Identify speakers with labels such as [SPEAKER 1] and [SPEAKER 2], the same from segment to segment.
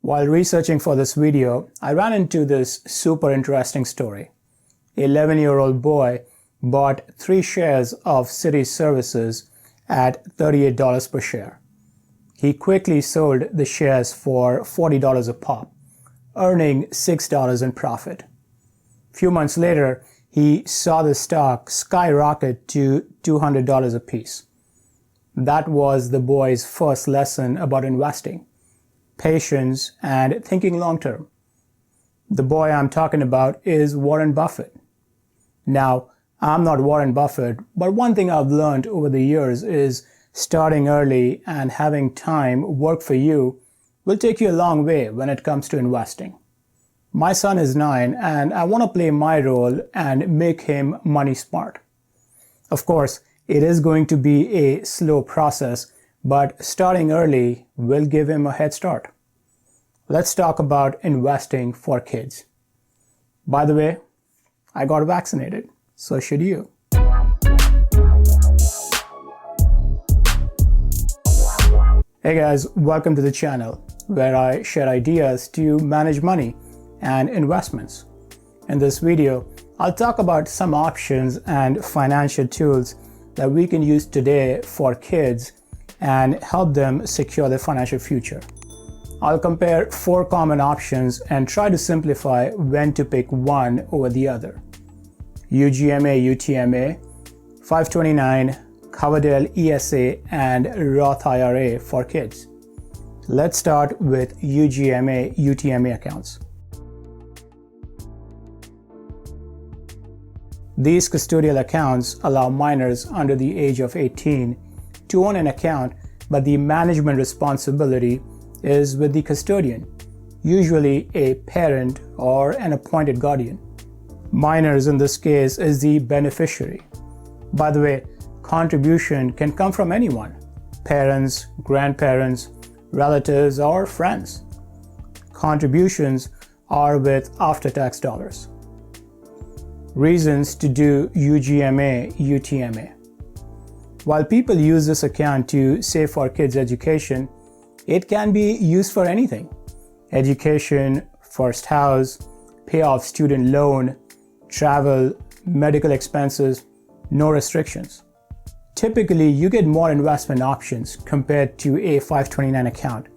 [SPEAKER 1] While researching for this video, I ran into this super interesting story. An 11-year-old boy bought 3 shares of City Services at $38 per share. He quickly sold the shares for $40 a pop, earning $6 in profit. A few months later, he saw the stock skyrocket to $200 a piece. That was the boy's first lesson about investing, patience, and thinking long-term. The boy I'm talking about is Warren Buffett. Now, I'm not Warren Buffett, but one thing I've learned over the years is starting early and having time work for you will take you a long way when it comes to investing. My son is 9 and I want to play my role and make him money smart. Of course, it is going to be a slow process, but starting early will give him a head start. Let's talk about investing for kids. By the way, I got vaccinated, so should you. Hey guys, welcome to the channel where I share ideas to manage money and investments. In this video, I'll talk about some options and financial tools that we can use today for kids and help them secure their financial future. I'll compare 4 common options and try to simplify when to pick one over the other. UGMA, UTMA, 529, Coverdell ESA, and Roth IRA for kids. Let's start with UGMA, UTMA accounts. These custodial accounts allow minors under the age of 18 to own an account, but the management responsibility is with the custodian, usually a parent or an appointed guardian. Minors in this case is the beneficiary. By the way, contribution can come from anyone: parents, grandparents, relatives, or friends. Contributions are with after-tax dollars. Reasons to do UGMA, UTMA. While people use this account to save for kids' education, it can be used for anything: education, first house, pay off student loan, travel, medical expenses, no restrictions. Typically, you get more investment options compared to a 529 account,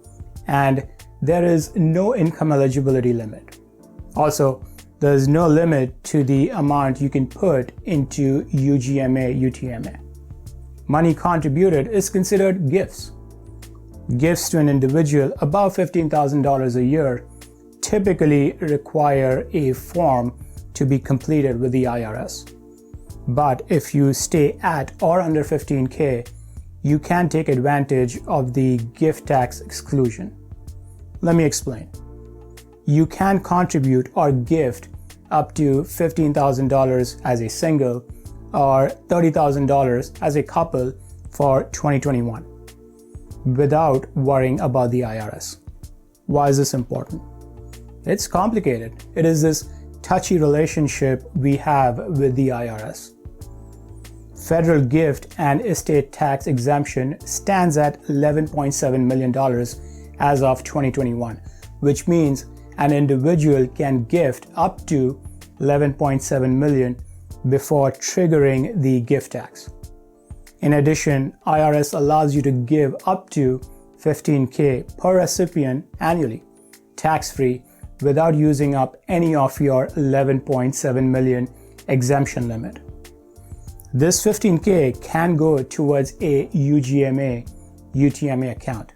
[SPEAKER 1] and there is no income eligibility limit. Also, there is no limit to the amount you can put into UGMA, UTMA. Money contributed is considered gifts. Gifts to an individual above $15,000 a year typically require a form to be completed with the IRS. But if you stay at or under $15K, you can take advantage of the gift tax exclusion. Let me explain. You can contribute or gift up to $15,000 as a single or $30,000 as a couple for 2021 without worrying about the IRS. Why is this important? It's complicated. It is this touchy relationship we have with the IRS. Federal gift and estate tax exemption stands at $11.7 million as of 2021, which means an individual can gift up to $11.7 million before triggering the gift tax. In addition, IRS allows you to give up to $15K per recipient annually, tax-free, without using up any of your $11.7 million exemption limit. This $15K can go towards a UGMA, UTMA account.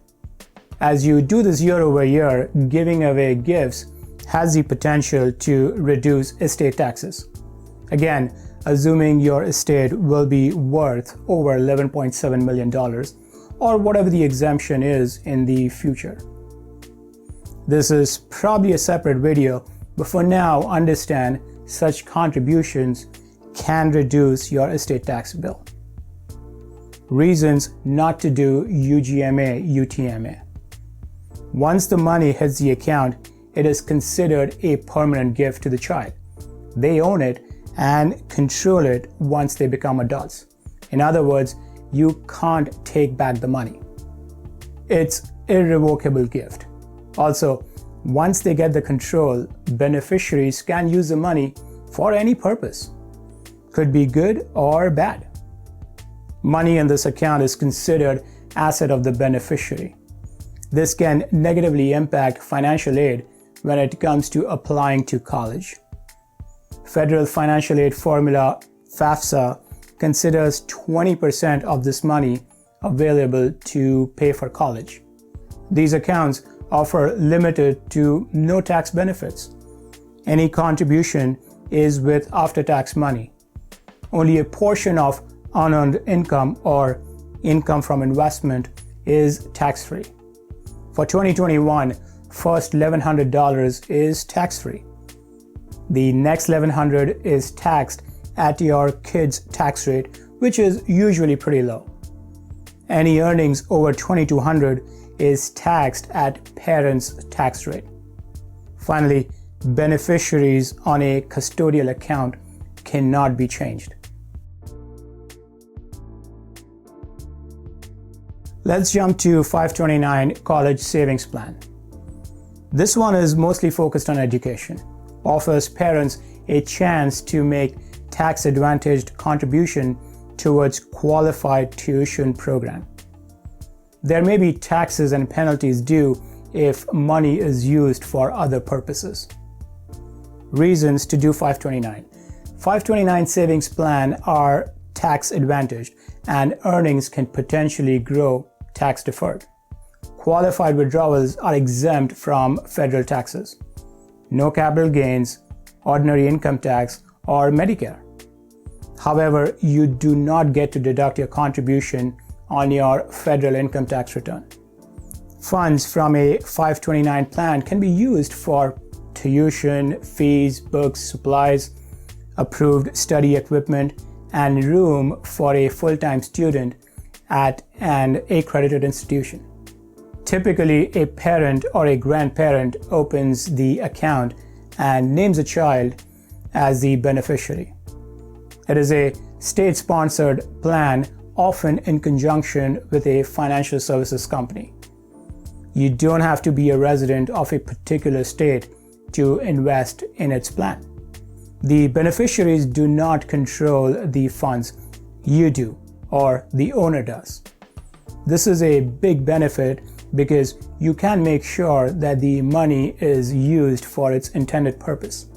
[SPEAKER 1] As you do this year over year, giving away gifts has the potential to reduce estate taxes. Again, assuming your estate will be worth over $11.7 million or whatever the exemption is in the future. This is probably a separate video, but for now, understand such contributions can reduce your estate tax bill. Reasons not to do UGMA, UTMA. Once the money hits the account, it is considered a permanent gift to the child. They own it and control it once they become adults. In other words, you can't take back the money. It's irrevocable gift. Also, Once they get the control, beneficiaries can use the money for any purpose. Could be good or bad. Money in this account is considered asset of the beneficiary. This can negatively impact financial aid when it comes to applying to college. Federal financial aid formula FAFSA considers 20% of this money available to pay for college. These accounts offer limited to no tax benefits. Any contribution is with after-tax money. Only a portion of unearned income or income from investment is tax-free. For 2021, first $1,100 is tax-free. The next $1,100 is taxed at your kid's tax rate, which is usually pretty low. Any earnings over $2,200 is taxed at parents' tax rate. Finally, beneficiaries on a custodial account cannot be changed. Let's jump to 529 College Savings Plan. This one is mostly focused on education, offers parents a chance to make tax-advantaged contribution towards qualified tuition program. There may be taxes and penalties due if money is used for other purposes. Reasons to do 529. 529 savings plan are tax-advantaged and earnings can potentially grow tax-deferred. Qualified withdrawals are exempt from federal taxes. No capital gains, ordinary income tax, or Medicare. However, you do not get to deduct your contribution on your federal income tax return. Funds from a 529 plan can be used for tuition, fees, books, supplies, approved study equipment, and room for a full-time student at an accredited institution. Typically, a parent or a grandparent opens the account and names a child as the beneficiary. It is a state-sponsored plan, often in conjunction with a financial services company. You don't have to be a resident of a particular state to invest in its plan. The beneficiaries do not control the funds. You do, or the owner does. This is a big benefit because you can make sure that the money is used for its intended purpose.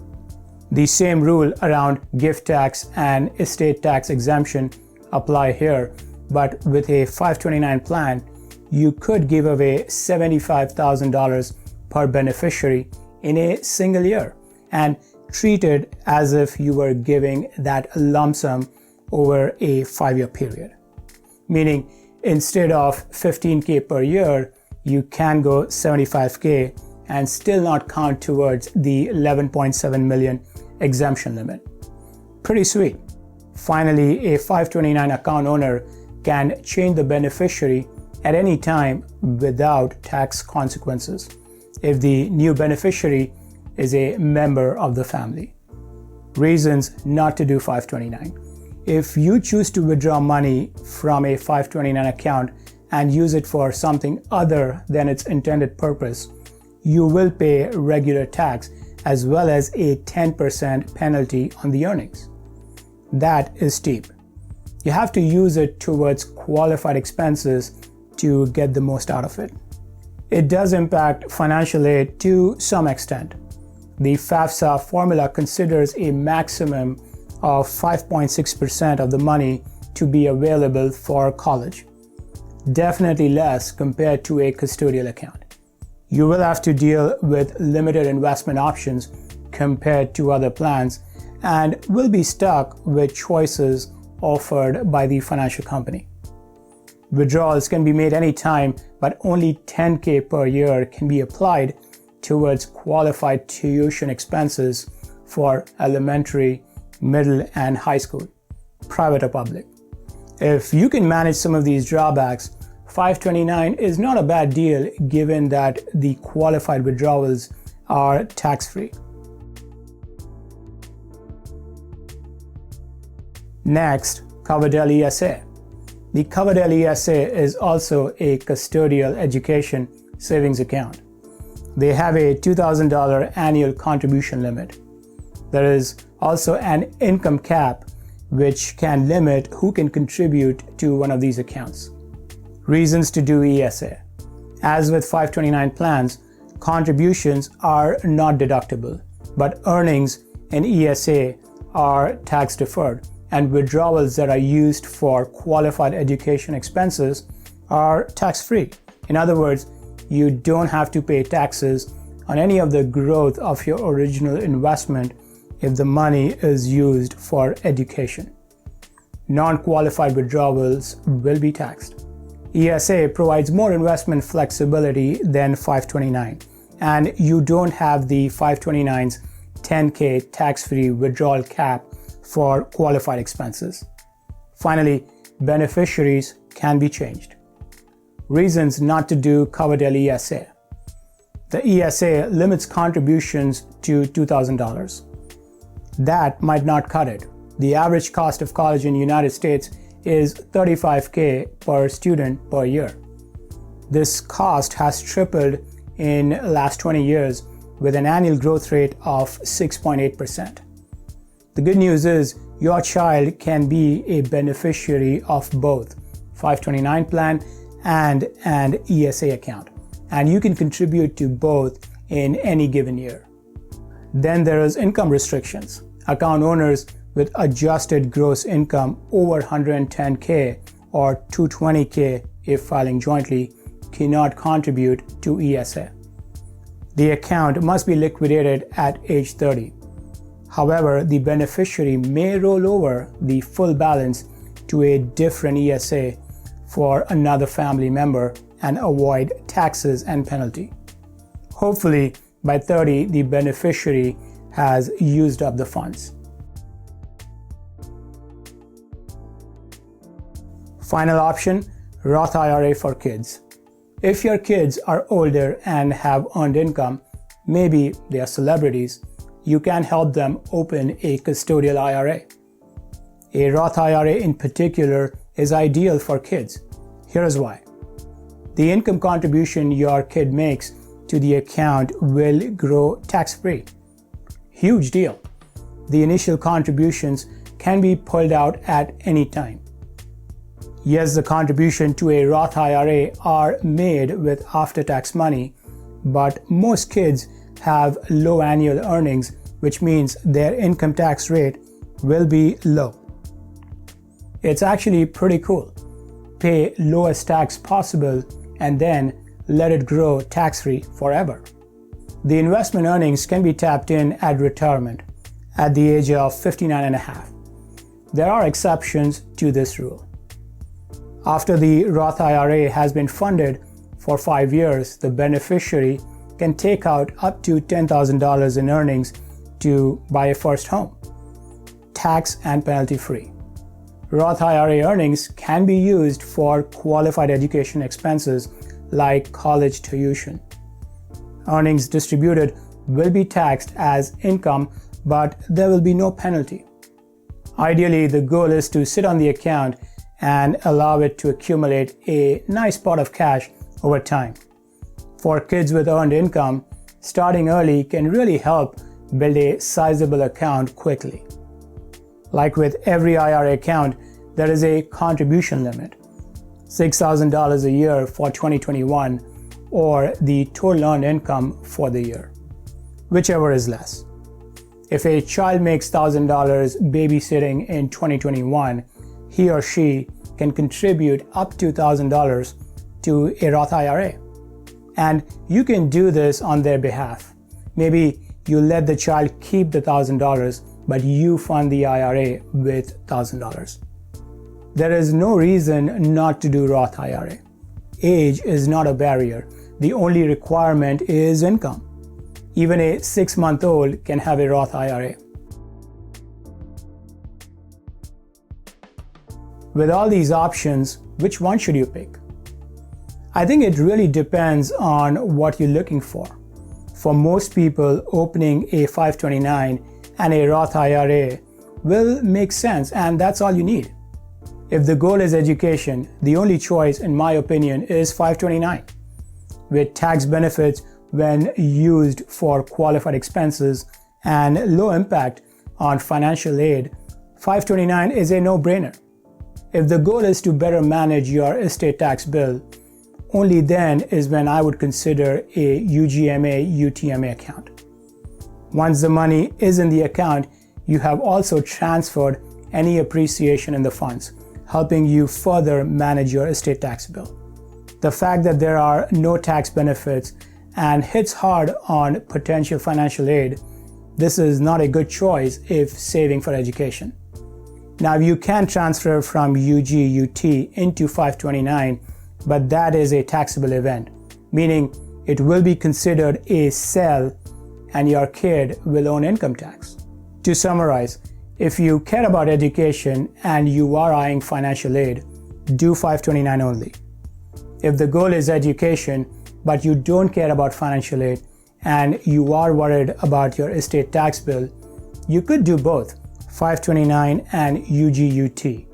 [SPEAKER 1] The same rule around gift tax and estate tax exemption apply here, but with a 529 plan, you could give away $75,000 per beneficiary in a single year and treat it as if you were giving that lump sum over a 5-year period. Meaning, instead of $15,000 per year, you can go $75,000 and still not count towards the $11.7 million exemption limit. Pretty sweet. Finally, a 529 account owner can change the beneficiary at any time without tax consequences if the new beneficiary is a member of the family. Reasons not to do 529. If you choose to withdraw money from a 529 account and use it for something other than its intended purpose, you will pay regular tax as well as a 10% penalty on the earnings. That is steep. You have to use it towards qualified expenses to get the most out of it. It does impact financial aid to some extent. The FAFSA formula considers a maximum of 5.6% of the money to be available for college. Definitely less compared to a custodial account. You will have to deal with limited investment options compared to other plans and will be stuck with choices offered by the financial company. Withdrawals can be made anytime, but only $10,000 per year can be applied towards qualified tuition expenses for elementary, middle, and high school, private or public. If you can manage some of these drawbacks, 529 is not a bad deal given that the qualified withdrawals are tax-free. Next, Coverdell ESA. The Coverdell ESA is also a custodial education savings account. They have a $2,000 annual contribution limit. There is also an income cap which can limit who can contribute to one of these accounts. Reasons to do ESA. As with 529 plans, contributions are not deductible, but earnings in ESA are tax deferred, and withdrawals that are used for qualified education expenses are tax-free. In other words, you don't have to pay taxes on any of the growth of your original investment if the money is used for education. Non-qualified withdrawals will be taxed. ESA provides more investment flexibility than 529, and you don't have the 529's $10K tax-free withdrawal cap for qualified expenses. Finally, beneficiaries can be changed. Reasons not to do Coverdell ESA. The ESA limits contributions to $2,000. That might not cut it. The average cost of college in the United States is $35K per student per year. This cost has tripled in the last 20 years with an annual growth rate of 6.8%. The good news is your child can be a beneficiary of both 529 plan and an ESA account, and you can contribute to both in any given year. Then there is income restrictions. Account owners with adjusted gross income over 110K or 220K if filing jointly cannot contribute to ESA. The account must be liquidated at age 30. However, the beneficiary may roll over the full balance to a different ESA for another family member and avoid taxes and penalty. Hopefully, by 30, the beneficiary has used up the funds. Final option, Roth IRA for kids. If your kids are older and have earned income, maybe they are celebrities, you can help them open a custodial IRA. A Roth IRA in particular is ideal for kids. Here's why. The income contribution your kid makes to the account will grow tax-free. Huge deal. The initial contributions can be pulled out at any time. Yes, the contribution to a Roth IRA are made with after-tax money, but most kids have low annual earnings, which means their income tax rate will be low. It's actually pretty cool. Pay lowest tax possible and then let it grow tax-free forever. The investment earnings can be tapped in at retirement at the age of 59 and a half. There are exceptions to this rule. After the Roth IRA has been funded for 5 years, the beneficiary can take out up to $10,000 in earnings to buy a first home, tax and penalty free. Roth IRA earnings can be used for qualified education expenses like college tuition. Earnings distributed will be taxed as income, but there will be no penalty. Ideally, the goal is to sit on the account and allow it to accumulate a nice pot of cash over time. For kids with earned income, starting early can really help build a sizable account quickly. Like with every IRA account, there is a contribution limit, $6,000 a year for 2021, or the total earned income for the year, whichever is less. If a child makes $1,000 babysitting in 2021, he or she can contribute up to $1,000 to a Roth IRA. And you can do this on their behalf. Maybe you let the child keep the $1,000, but you fund the IRA with $1,000. There is no reason not to do Roth IRA. Age is not a barrier. The only requirement is income. Even a 6-month-old can have a Roth IRA. With all these options, which one should you pick? I think it really depends on what you're looking for. For most people, opening a 529 and a Roth IRA will make sense, and that's all you need. If the goal is education, the only choice, in my opinion, is 529. With tax benefits when used for qualified expenses and low impact on financial aid, 529 is a no-brainer. If the goal is to better manage your estate tax bill, only then is when I would consider a UGMA UTMA account. Once the money is in the account, you have also transferred any appreciation in the funds, helping you further manage your estate tax bill. The fact that there are no tax benefits and hits hard on potential financial aid, this is not a good choice if saving for education. Now, you can transfer from UGUT into 529, but that is a taxable event, meaning it will be considered a sell and your kid will owe income tax. To summarize, if you care about education and you are eyeing financial aid, do 529 only. If the goal is education, but you don't care about financial aid and you are worried about your estate tax bill, you could do both 529 and UGUT.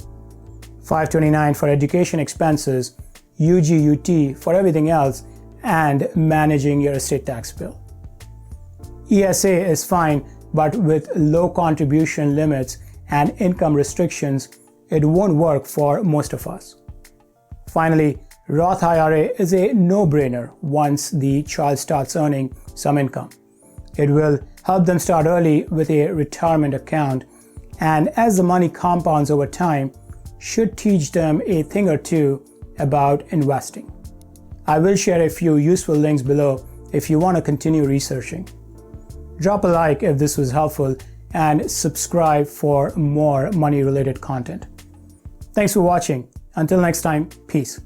[SPEAKER 1] 529 for education expenses, UGUT for everything else and managing your estate tax bill. ESA is fine, but with low contribution limits and income restrictions, it won't work for most of us. Finally, Roth IRA is a no-brainer once the child starts earning some income. It will help them start early with a retirement account, and as the money compounds over time, should teach them a thing or two about investing. I will share a few useful links below if you want to continue researching. Drop a like if this was helpful and subscribe for more money-related content. Thanks for watching. Until next time, peace.